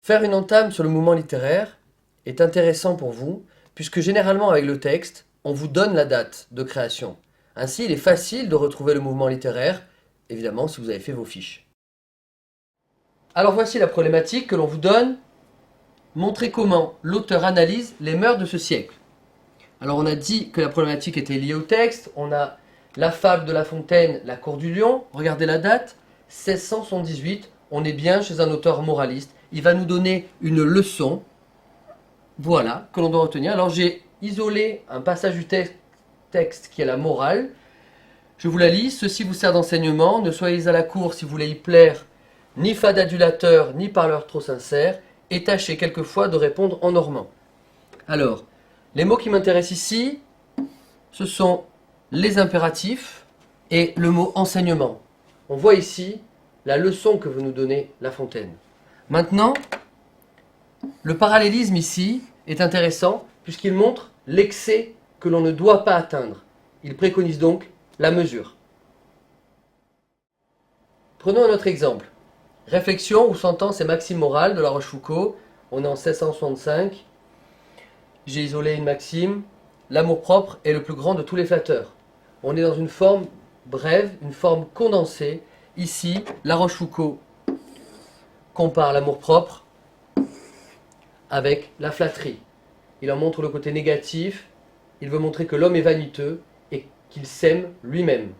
Faire une entame sur le mouvement littéraire est intéressant pour vous, puisque généralement avec le texte, on vous donne la date de création. Ainsi, il est facile de retrouver le mouvement littéraire, évidemment si vous avez fait vos fiches. Alors voici la problématique que l'on vous donne. Montrez comment l'auteur analyse les mœurs de ce siècle. Alors on a dit que la problématique était liée au texte, on a la fable de La Fontaine, La Cour du Lion, regardez la date, 1678, on est bien chez un auteur moraliste, il va nous donner une leçon, voilà, que l'on doit retenir. Alors j'ai isolé un passage du texte qui est la morale, je vous la lis, ceci vous sert d'enseignement, ne soyez à la cour si vous voulez y plaire, ni fade adulateur, ni parleur trop sincère, et tâchez quelquefois de répondre en normand. Alors, les mots qui m'intéressent ici, ce sont les impératifs et le mot enseignement. On voit ici la leçon que veut nous donner La Fontaine. Maintenant, le parallélisme ici est intéressant puisqu'il montre l'excès que l'on ne doit pas atteindre. Il préconise donc la mesure. Prenons un autre exemple. Réflexion ou sentence et maxime morale de La Rochefoucauld. On est en 1665. J'ai isolé une maxime. L'amour-propre est le plus grand de tous les flatteurs. On est dans une forme brève, une forme condensée. Ici, La Rochefoucauld compare l'amour-propre avec la flatterie. Il en montre le côté négatif. Il veut montrer que l'homme est vaniteux et qu'il s'aime lui-même.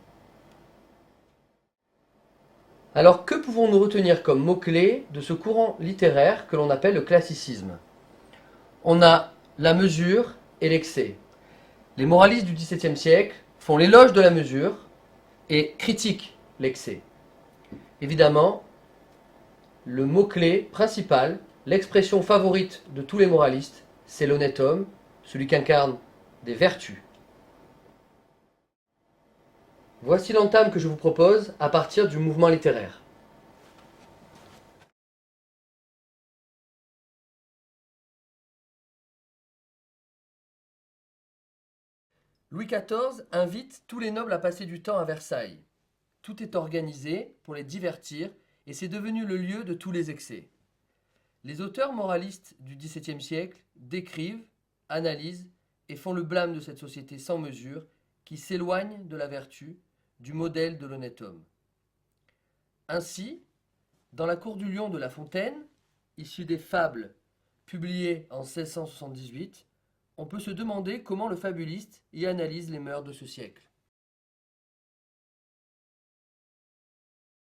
Alors que pouvons-nous retenir comme mots-clés de ce courant littéraire que l'on appelle le classicisme? On a la mesure et l'excès. Les moralistes du XVIIe siècle font l'éloge de la mesure et critiquent l'excès. Évidemment, le mot-clé principal, l'expression favorite de tous les moralistes, c'est l'honnête homme, celui qui incarne des vertus. Voici l'entame que je vous propose à partir du mouvement littéraire. Louis XIV invite tous les nobles à passer du temps à Versailles. Tout est organisé pour les divertir et c'est devenu le lieu de tous les excès. Les auteurs moralistes du XVIIe siècle décrivent, analysent et font le blâme de cette société sans mesure qui s'éloigne de la vertu, du modèle de l'honnête homme. Ainsi, dans La Cour du Lion de La Fontaine, issue des fables publiées en 1678, on peut se demander comment le fabuliste y analyse les mœurs de ce siècle.